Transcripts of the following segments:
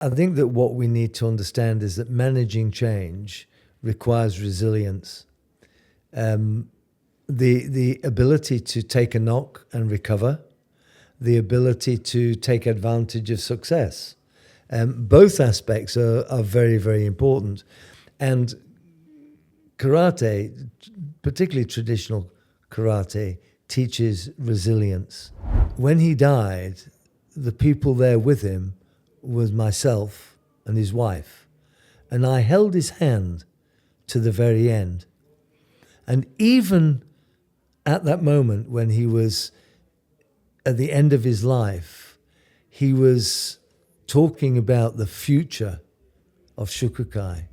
I think that what we need to understand is that managing change requires resilience. The ability to take a knock and recover, the ability to take advantage of success. Both aspects are very, very important. And karate, particularly traditional karate, teaches resilience. When he died, the people there with him was myself and his wife. And I held his hand to the very end. And even at that moment when he was at the end of his life, he was talking about the future of Shukukai.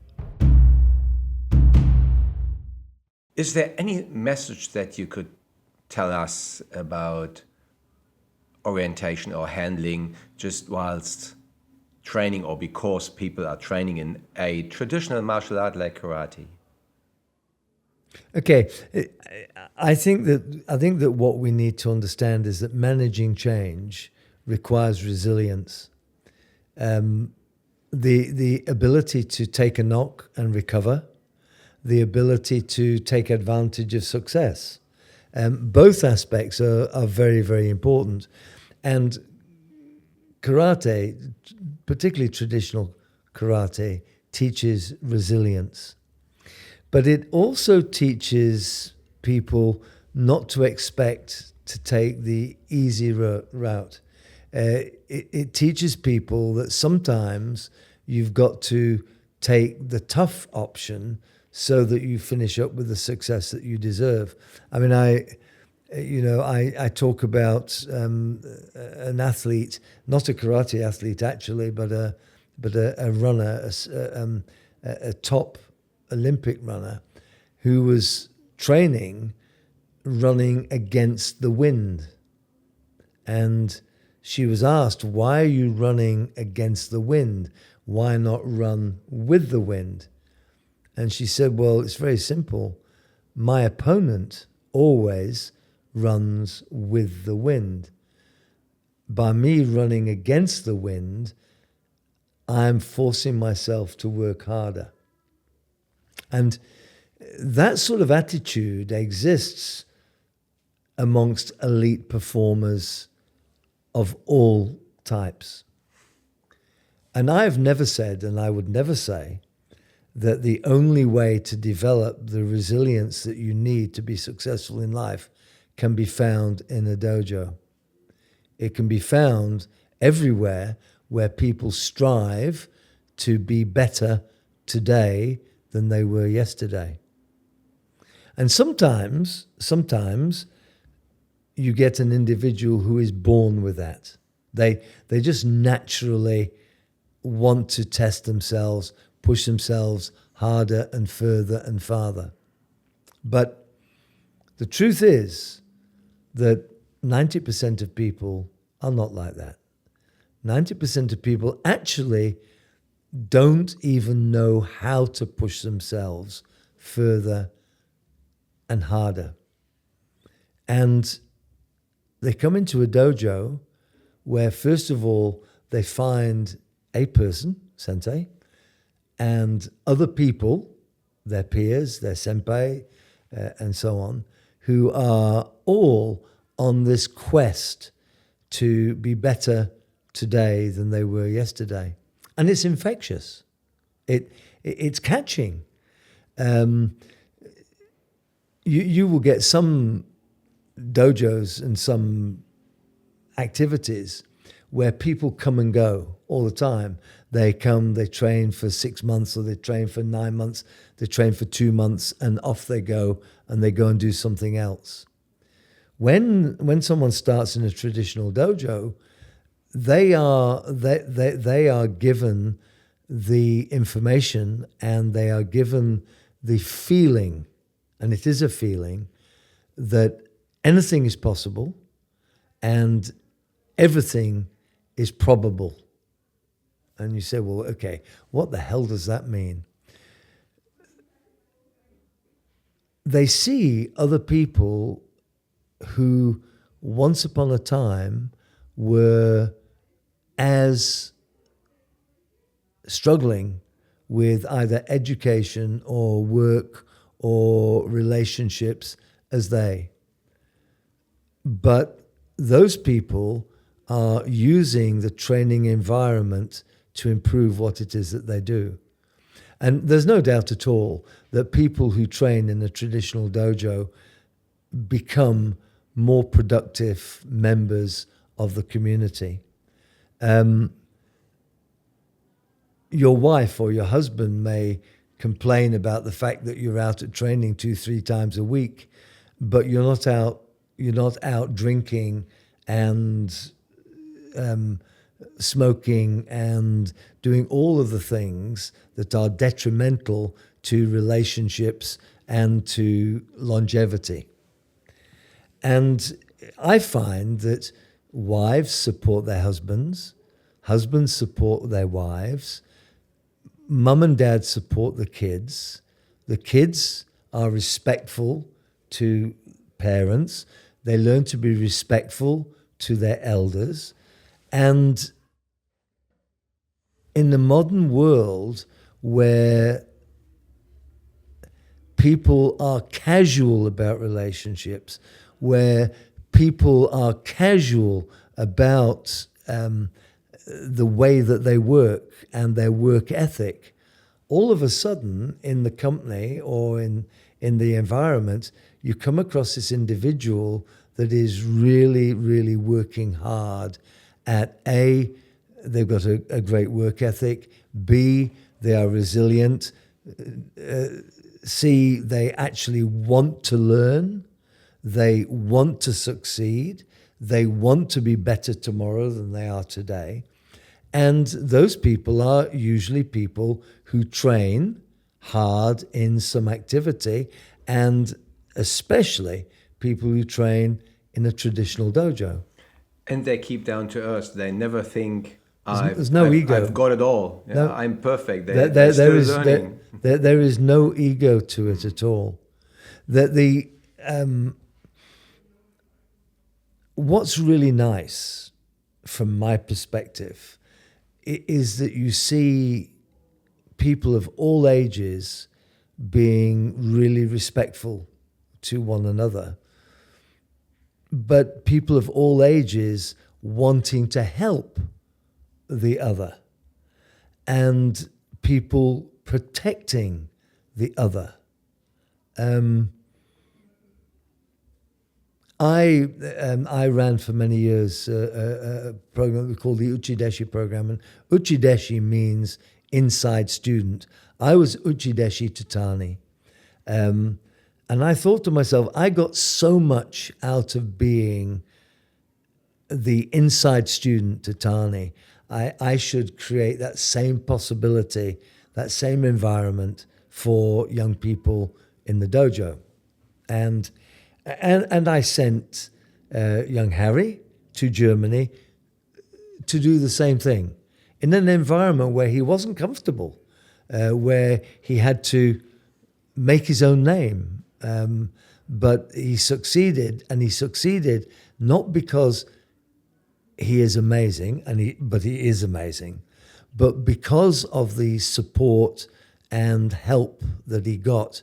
Is there any message that you could tell us about orientation or handling just whilst training, or because people are training in a traditional martial art like karate? Okay, I think that what we need to understand is that managing change requires resilience. The ability to take a knock and recover, the ability to take advantage of success. Both aspects are very, very important. And karate, particularly traditional karate, teaches resilience. But it also teaches people not to expect to take the easy route. It teaches people that sometimes you've got to take the tough option so that you finish up with the success that you deserve. I mean, I talk about an athlete, not a karate athlete actually, but a runner, a top Olympic runner who was training running against the wind. And she was asked, why are you running against the wind? Why not run with the wind? And she said, well, it's very simple. My opponent always runs with the wind. By me running against the wind, I'm forcing myself to work harder. And that sort of attitude exists amongst elite performers of all types. And I have never said, and I would never say, that the only way to develop the resilience that you need to be successful in life can be found in a dojo. It can be found everywhere where people strive to be better today than they were yesterday. And sometimes you get an individual who is born with that. They just naturally want to test themselves, push themselves harder and further and farther. But the truth is that 90% of people are not like that. 90% of people actually don't even know how to push themselves further and harder. And they come into a dojo where, first of all, they find a person, sensei, and other people, their peers, their senpai, and so on, who are all on this quest to be better today than they were yesterday. And it's infectious. It's catching. You will get some dojos and some activities where people come and go all the time. They come, they train for 6 months, or they train for 9 months, they train for 2 months, and off they go, and they go and do something else. When someone starts in a traditional dojo, they are given the information, and they are given the feeling, and it is a feeling, that anything is possible and everything is probable. And you say, well, okay, what the hell does that mean? They see other people who once upon a time were as struggling with either education or work or relationships as they. But those people are using the training environment to improve what it is that they do. And there's no doubt at all that people who train in a traditional dojo become more productive members of the community. Your wife or your husband may complain about the fact that you're out at training 2-3 times a week, but you're not out drinking and smoking and doing all of the things that are detrimental to relationships and to longevity. And I find that wives support their husbands, husbands support their wives, mum and dad support the kids are respectful to parents, they learn to be respectful to their elders. And in the modern world where people are casual about relationships, where people are casual about the way that they work and their work ethic, all of a sudden in the company or in the environment, you come across this individual that is really, really working hard at A, they've got a great work ethic, B, they are resilient, C, they actually want to learn, they want to succeed, they want to be better tomorrow than they are today. And those people are usually people who train hard in some activity, and especially people who train in a traditional dojo. And they keep down to earth. They never think, there's no ego. I've got it all. Yeah, No. I'm perfect. There still is learning. there is no ego to it at all. That the what's really nice from my perspective is that you see people of all ages being really respectful to one another, but people of all ages wanting to help the other, and people protecting the other. I ran for many years a program we call the Uchideshi program, and Uchideshi means inside student. I was Uchideshi Tatani. And I thought to myself, I got so much out of being the inside student Tatani. I should create that same possibility, that same environment for young people in the dojo. And I sent young Harry to Germany to do the same thing in an environment where he wasn't comfortable, where he had to make his own name. But he succeeded, and he succeeded not because he is amazing, but he is amazing, but because of the support and help that he got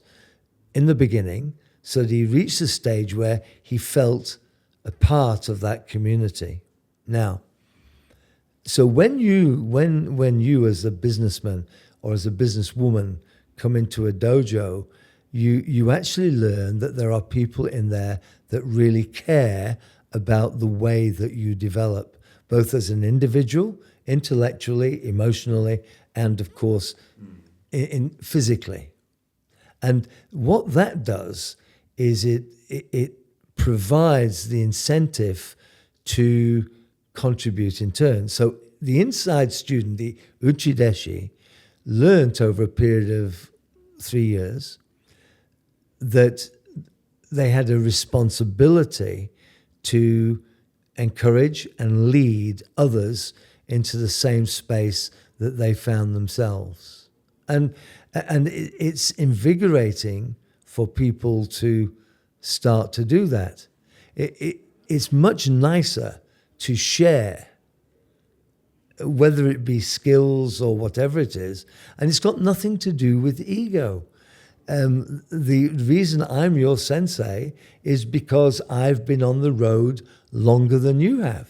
in the beginning, so that he reached a stage where he felt a part of that community. Now, so when you as a businessman or as a businesswoman come into a dojo, you actually learn that there are people in there that really care about the way that you develop, both as an individual, intellectually, emotionally, and of course, in physically. And what that does is it provides the incentive to contribute in turn. So the inside student, the Uchideshi, learnt over a period of 3 years that they had a responsibility to encourage and lead others into the same space that they found themselves. And it's invigorating for people to start to do that. It's much nicer to share whether it be skills or whatever it is, and it's got nothing to do with ego. The reason I'm your sensei is because I've been on the road longer than you have.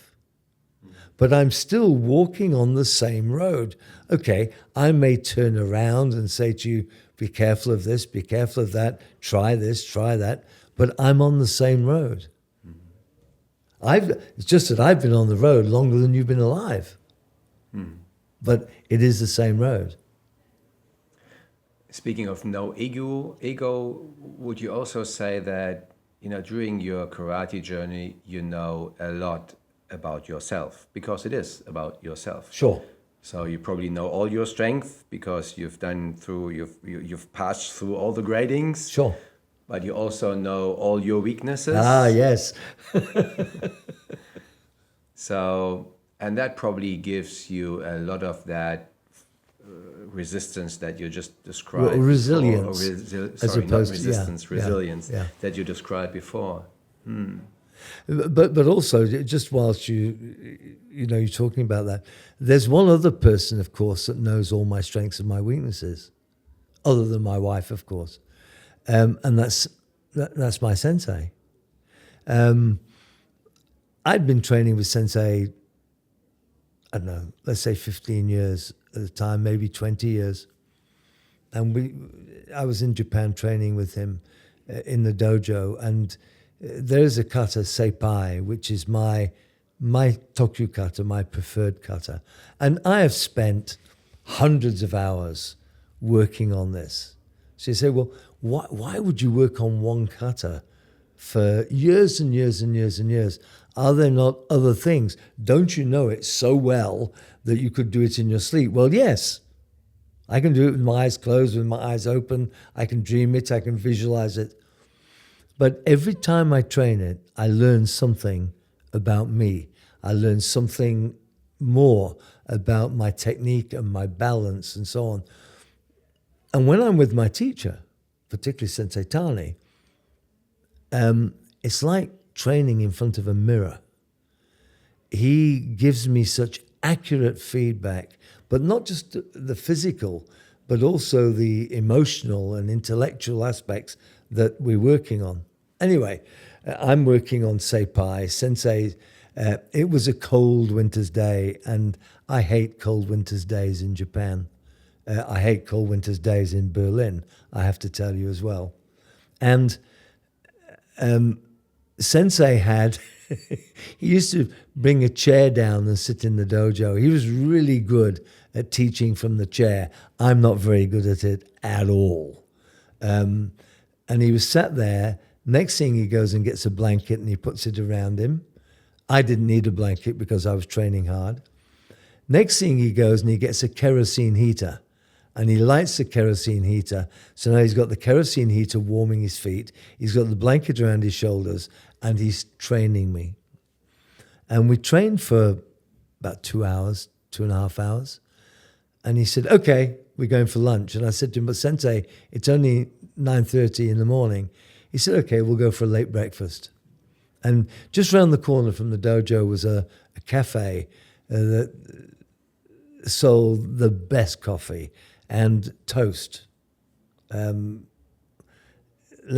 But I'm still walking on the same road. Okay, I may turn around and say to you, be careful of this, be careful of that, try this, try that, but I'm on the same road. It's just that I've been on the road longer than you've been alive. But it is the same road. Speaking of no ego, would you also say that, during your karate journey, you know a lot about yourself, because it is about yourself? Sure. So you probably know all your strength because you've passed through all the gradings. Sure. But you also know all your weaknesses. Ah, yes. So, and that probably gives you a lot of that resistance that you just described. Well, resilience. Resilience yeah. that you described before. But also, just whilst you're talking about that, there's one other person, of course, that knows all my strengths and my weaknesses, other than my wife, of course, and that's my sensei. I'd been training with sensei, I don't know, let's say 15 years at the time, maybe 20 years, and I was in Japan training with him in the dojo, and there's a kata, seipai, which is my tokyu kata, my preferred kata. And I have spent hundreds of hours working on this. So you say, well, why would you work on one kata for years and years and years and years? Are there not other things? Don't you know it so well that you could do it in your sleep? Well, yes. I can do it with my eyes closed, with my eyes open. I can dream it. I can visualize it. But every time I train it, I learn something about me. I learn something more about my technique and my balance and so on. And when I'm with my teacher, particularly Sensei Tani, it's like training in front of a mirror. He gives me such accurate feedback, but not just the physical, but also the emotional and intellectual aspects that we're working on. Anyway, I'm working on Seipai. Sensei, it was a cold winter's day, and I hate cold winter's days in Japan. I hate cold winter's days in Berlin, I have to tell you as well. And Sensei he used to bring a chair down and sit in the dojo. He was really good at teaching from the chair. I'm not very good at it at all. And he was sat there. Next thing, he goes and gets a blanket and he puts it around him. I didn't need a blanket because I was training hard. Next thing, he goes and he gets a kerosene heater. And he lights the kerosene heater. So now he's got the kerosene heater warming his feet. He's got the blanket around his shoulders, and he's training me. And we trained for about 2 hours, 2.5 hours. And he said, okay, we're going for lunch. And I said to him, but Sensei, it's only 9:30 in the morning. He said, okay, we'll go for a late breakfast. And just around the corner from the dojo was a cafe that sold the best coffee and toast. Let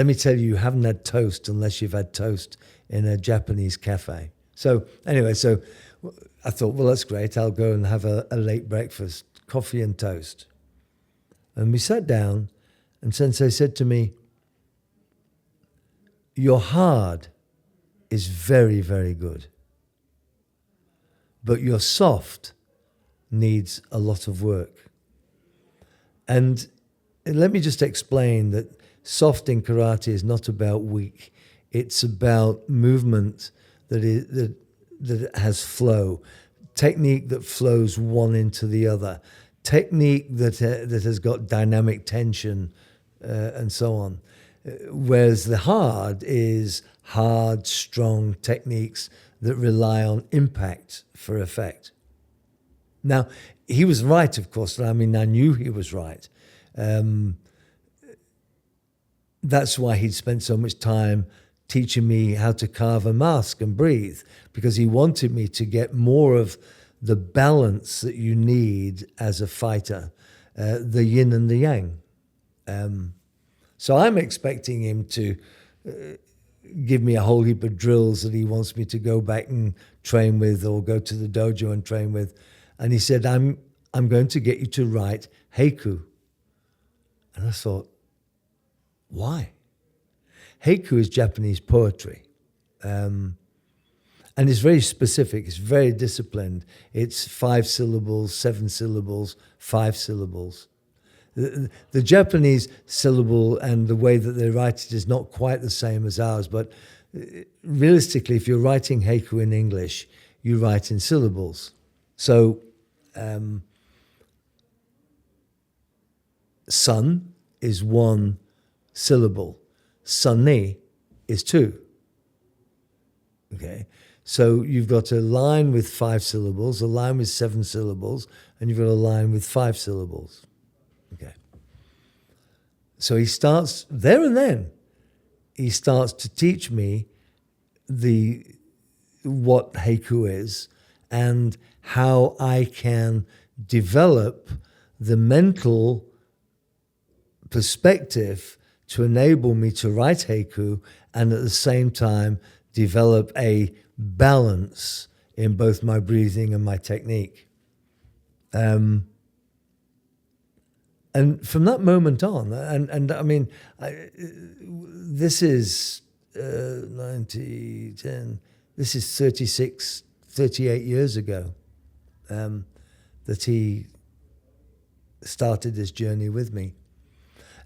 me tell you haven't had toast unless you've had toast in a Japanese cafe. So anyway, so I thought, well, that's great. I'll go and have a late breakfast, coffee and toast. And we sat down, and Sensei said to me, your hard is very, very good, but your soft needs a lot of work. And let me just explain that soft in karate is not about weak. It's about movement that has flow, technique that flows one into the other, technique that has got dynamic tension and so on. Whereas the hard is hard, strong techniques that rely on impact for effect. Now, he was right, of course. I mean, I knew he was right. That's why he'd spent so much time teaching me how to carve a mask and breathe, because he wanted me to get more of the balance that you need as a fighter, the yin and the yang. So I'm expecting him to give me a whole heap of drills that he wants me to go back and train with, or go to the dojo and train with. And he said, I'm going to get you to write haiku. And I thought, why? Haiku is Japanese poetry. And it's very specific, it's very disciplined. It's 5 syllables, 7 syllables, 5 syllables. The Japanese syllable and the way that they write it is not quite the same as ours, but realistically, if you're writing haiku in English, you write in syllables. So, sun is 1 syllable. Sunny is 2. Okay, so you've got a line with 5 syllables, a line with 7 syllables, and you've got a line with 5 syllables. Okay. So he starts there and then. He starts to teach me what haiku is and how I can develop the mental perspective to enable me to write haiku and at the same time develop a balance in both my breathing and my technique. And from that moment on, and I mean, this is 10, this is 38 years ago that he started this journey with me.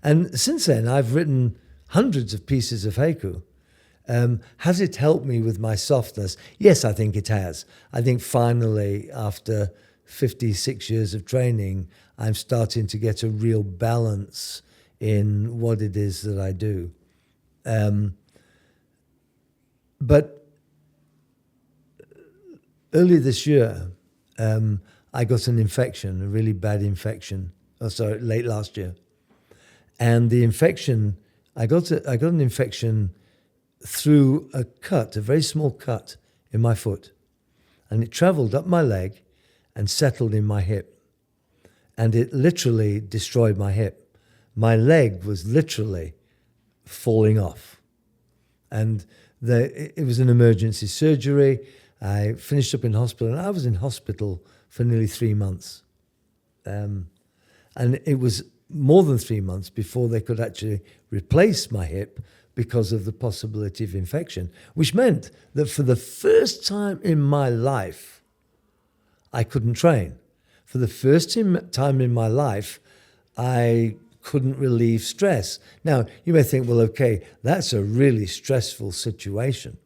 And since then, I've written hundreds of pieces of haiku. Has it helped me with my softness? Yes, I think it has. I think finally, after 56 years of training, I'm starting to get a real balance in what it is that I do. But earlier this year, I got an infection, a really bad infection. Late last year. And the infection, I got an infection through a cut, a very small cut in my foot. And it traveled up my leg and settled in my hip. And it literally destroyed my hip. My leg was literally falling off. And it was an emergency surgery. I finished up in hospital, and I was in hospital for nearly 3 months. And it was more than 3 months before they could actually replace my hip because of the possibility of infection, which meant that for the first time in my life, I couldn't train. For the first time in my life, I couldn't relieve stress. Now, you may think, well, okay, that's a really stressful situation.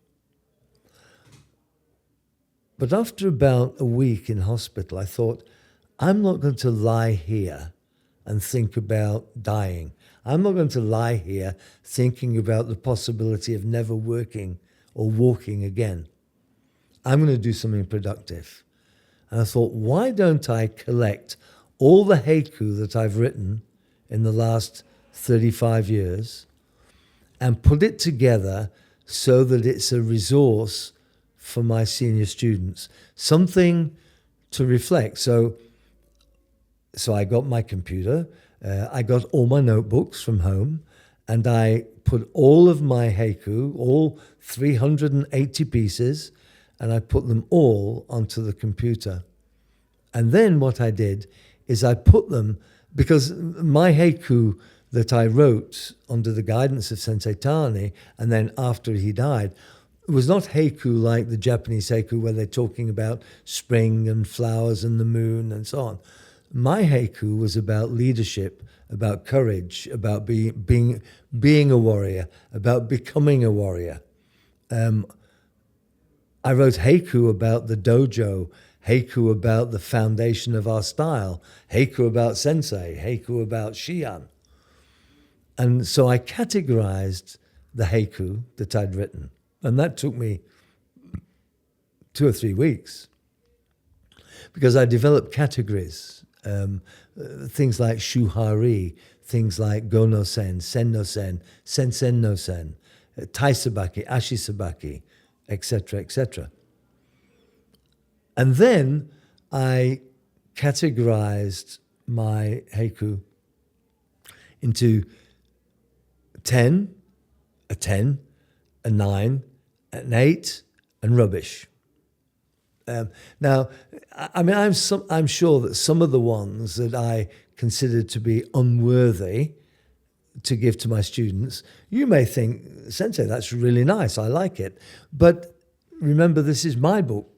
But after about a week in hospital, I thought, I'm not going to lie here and think about dying. I'm not going to lie here thinking about the possibility of never working or walking again. I'm going to do something productive. And I thought, why don't I collect all the haiku that I've written in the last 35 years and put it together so that it's a resource for my senior students, something to reflect. So I got my computer, I got all my notebooks from home, and I put all of my haiku, all 380 pieces, and I put them all onto the computer. And then what I did is I put them, because my haiku that I wrote under the guidance of Sensei Tani, and then after he died, was not haiku like the Japanese haiku where they're talking about spring and flowers and the moon and so on. My haiku was about leadership, about courage, about being a warrior, about becoming a warrior. I wrote haiku about the dojo, haiku about the foundation of our style, haiku about sensei, haiku about shian. And so I categorized the haiku that I'd written. And that took me 2 or 3 weeks because I developed categories, things like shuhari, things like go-no-sen, sen-no-sen, sen-sen-no-sen, tai-sabaki, ashi-sabaki, etc., etc. And then I categorized my haiku into 10, a 10, a 9, an 8, and rubbish. Now, I mean, I'm sure that some of the ones that I considered to be unworthy to give to my students, you may think, Sensei, that's really nice, I like it. But remember, this is my book.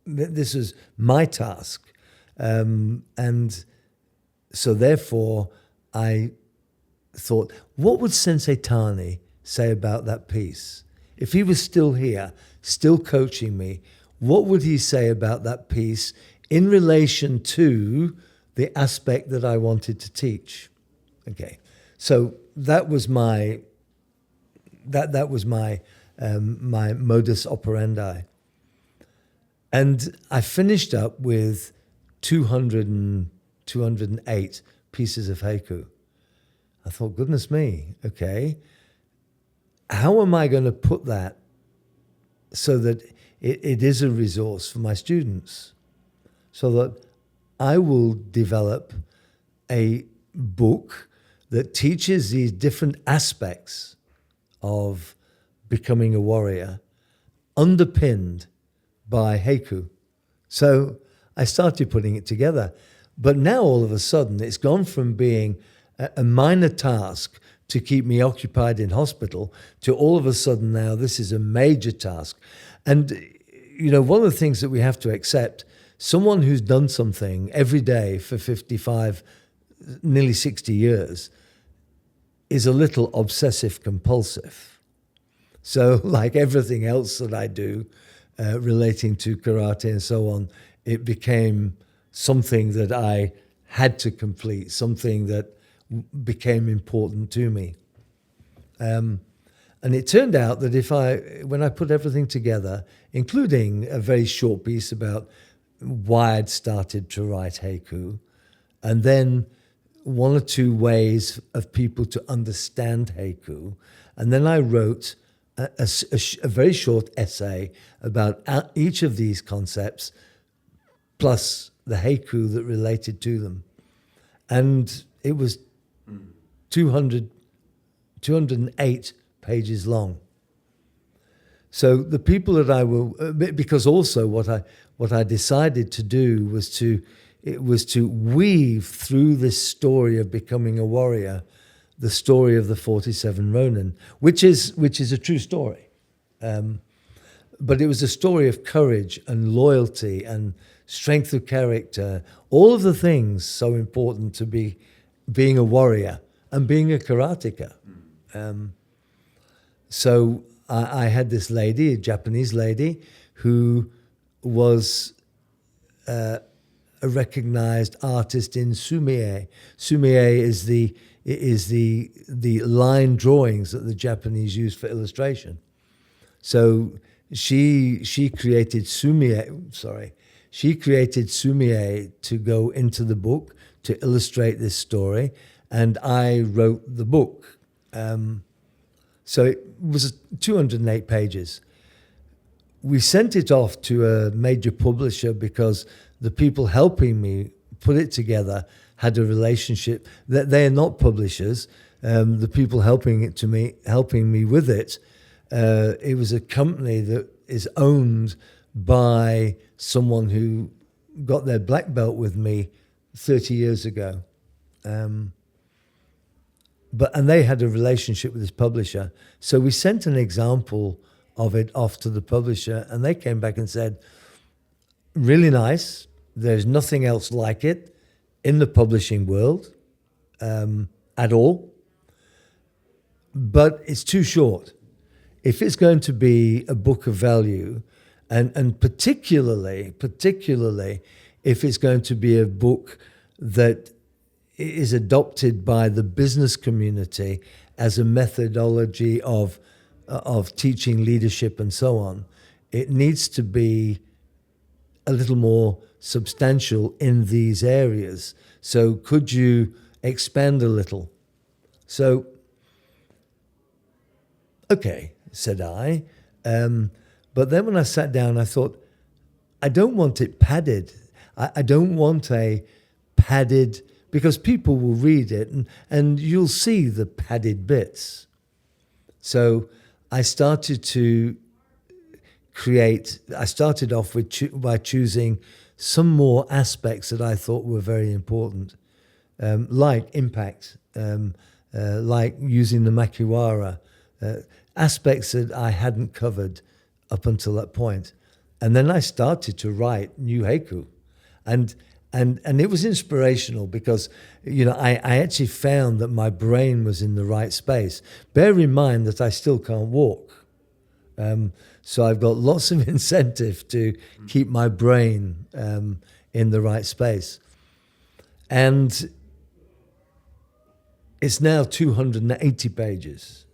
This is my task. And so therefore, I thought, what would Sensei Tani say about that piece? If he was still here, still coaching me, what would he say about that piece in relation to the aspect that I wanted to teach? Okay, so that was my my modus operandi, and I finished up with 208 pieces of haiku. I thought, goodness me, okay, how am I going to put that so that it is a resource for my students, so that I will develop a book that teaches these different aspects of becoming a warrior, underpinned by haiku. So I started putting it together. But now all of a sudden, it's gone from being a minor task to keep me occupied in hospital to all of a sudden now this is a major task. And, you know, one of the things that we have to accept, someone who's done something every day for 55, nearly 60 years is a little obsessive compulsive. So like everything else that I do relating to karate and so on, it became something that I had to complete, something that became important to me. And it turned out that when I put everything together, including a very short piece about why I'd started to write haiku, and then one or two ways of people to understand haiku, and then I wrote a very short essay about each of these concepts, plus the haiku that related to them. And it was 208 pages long. So the people that I will, because also what I decided to do was to weave through this story of becoming a warrior, the story of the 47 Ronin, which is a true story. But it was a story of courage and loyalty and strength of character, all of the things so important to being a warrior and being a karateka. So I had this lady, a Japanese lady, who was a recognized artist in sumie. Sumie is the line drawings that the Japanese use for illustration. So she created sumie. She created sumie to go into the book to illustrate this story, and I wrote the book. So it was 208 pages. We sent it off to a major publisher because the people helping me put it together had a relationship. That they are not publishers. The people helping me with it, it was a company that is owned by someone who got their black belt with me 30 years ago. And they had a relationship with this publisher. So we sent an example of it off to the publisher, and they came back and said, really nice. There's nothing else like it in the publishing world at all. But it's too short. If it's going to be a book of value, and particularly if it's going to be a book that is adopted by the business community as a methodology of teaching leadership and so on, it needs to be a little more substantial in these areas. So could you expand a little? So, okay, said I. But then when I sat down, I thought, I don't want it padded. I don't want a padded, because people will read it and you'll see the padded bits. So I started to I started off by choosing some more aspects that I thought were very important, like impact, like using the makiwara, aspects that I hadn't covered up until that point. And then I started to write new haiku. And it was inspirational because, I actually found that my brain was in the right space. Bear in mind that I still can't walk. So I've got lots of incentive to keep my brain in the right space. And it's now 280 pages.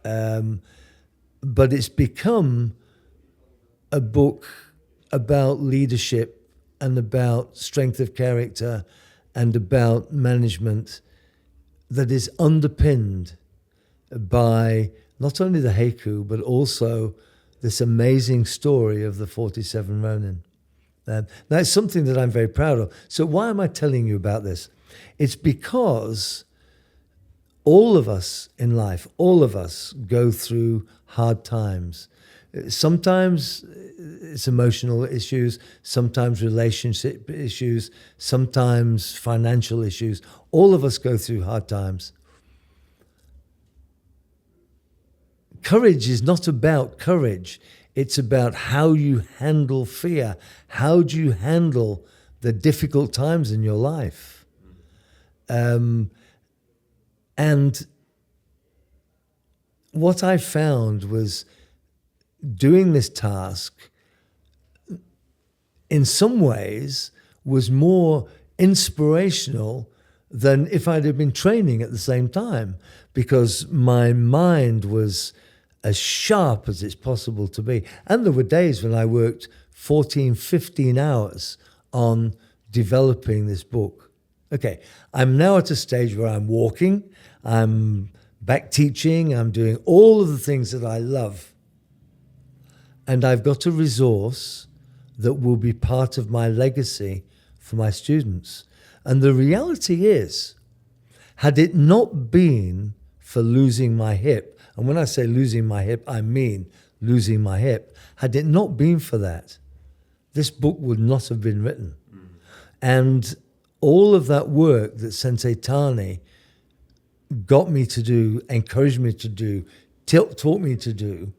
But it's become a book about leadership and about strength of character and about management that is underpinned by not only the haiku, but also this amazing story of the 47 Ronin. Now, it's something that I'm very proud of. So why am I telling you about this? It's because all of us in life, all of us go through hard times. Sometimes it's emotional issues, sometimes relationship issues, sometimes financial issues. All of us go through hard times. Courage is not about courage. It's about how you handle fear. How do you handle the difficult times in your life? And what I found was doing this task, in some ways, was more inspirational than if I'd have been training at the same time, because my mind was as sharp as it's possible to be. And there were days when I worked 14, 15 hours on developing this book. Okay, I'm now at a stage where I'm walking, I'm back teaching, I'm doing all of the things that I love. And I've got a resource that will be part of my legacy for my students. And the reality is, had it not been for losing my hip, and when I say losing my hip, I mean losing my hip, had it not been for that, this book would not have been written. And all of that work that Sensei Tani got me to do, encouraged me to do, taught me to do,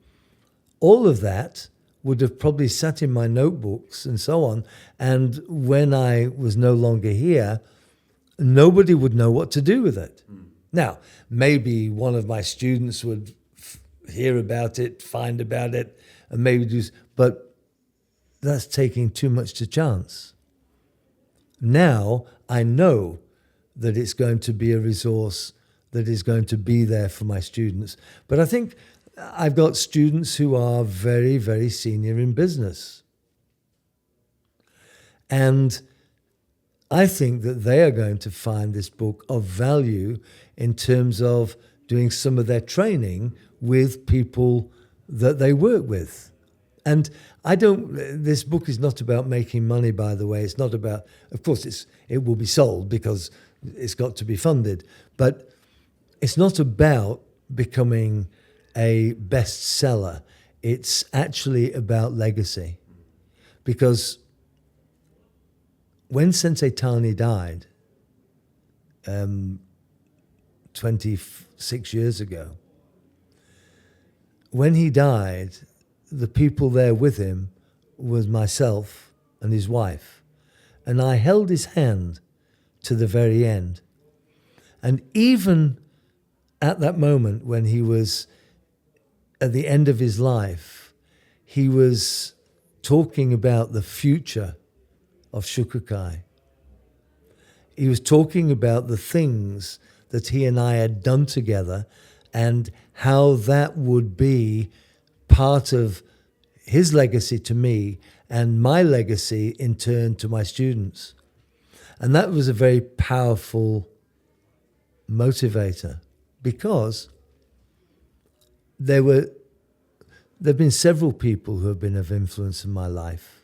all of that would have probably sat in my notebooks and so on. And when I was no longer here, nobody would know what to do with it. Now, maybe one of my students would hear about it, find about it, and maybe do, but that's taking too much to chance. Now I know that it's going to be a resource that is going to be there for my students. But I think I've got students who are very, very senior in business. And I think that they are going to find this book of value in terms of doing some of their training with people that they work with. And this book is not about making money, by the way. It's not about, of course, it will be sold because it's got to be funded. But it's not about becoming a bestseller. It's actually about legacy. Because when Sensei Tani died 26 years ago, when he died, the people there with him was myself and his wife. And I held his hand to the very end. And even at that moment when he was at the end of his life, he was talking about the future of Shukukai. He was talking about the things that he and I had done together and how that would be part of his legacy to me and my legacy in turn to my students. And that was a very powerful motivator because there have been several people who have been of influence in my life,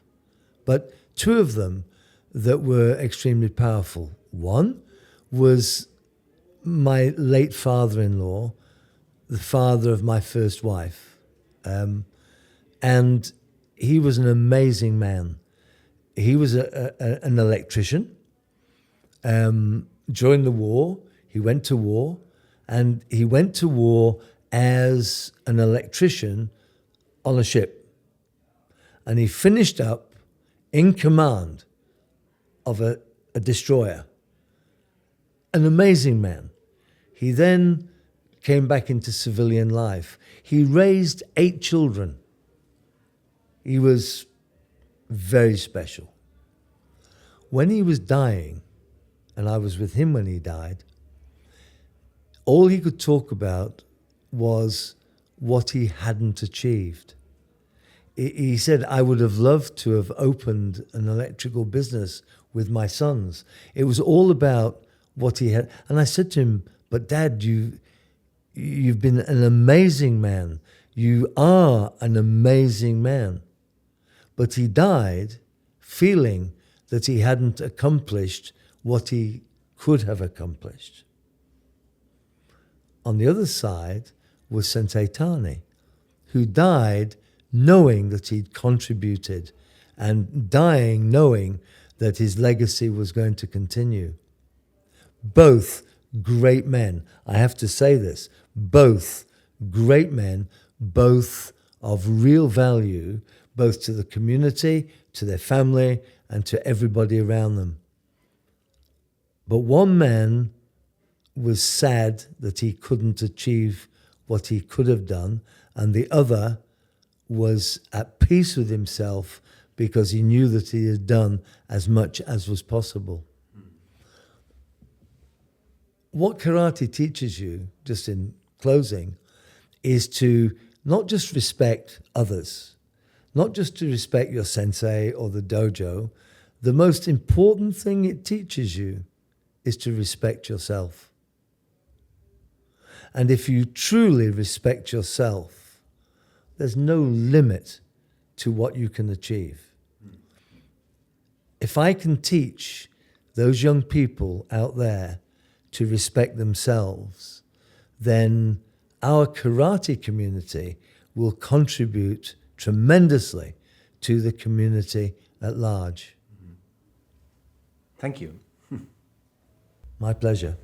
but two of them that were extremely powerful. One was my late father-in-law, the father of my first wife. And he was an amazing man. He was an electrician. During the war, he went to war, and he went to war as an electrician on a ship. And he finished up in command of a destroyer. An amazing man. He then came back into civilian life. He raised 8 children. He was very special. When he was dying, and I was with him when he died, all he could talk about was what he hadn't achieved. He said, I would have loved to have opened an electrical business with my sons. It was all about what he had. And I said to him, but Dad, you've been an amazing man. You are an amazing man. But he died feeling that he hadn't accomplished what he could have accomplished. On the other side was Sant'Aitani, who died knowing that he'd contributed and dying knowing that his legacy was going to continue. Both great men. I have to say this. Both great men, both of real value, both to the community, to their family, and to everybody around them. But one man was sad that he couldn't achieve what he could have done, and the other was at peace with himself because he knew that he had done as much as was possible. What karate teaches you, just in closing, is to not just respect others, not just to respect your sensei or the dojo. The most important thing it teaches you is to respect yourself. And if you truly respect yourself, there's no limit to what you can achieve. If I can teach those young people out there to respect themselves, then our karate community will contribute tremendously to the community at large. Thank you. My pleasure.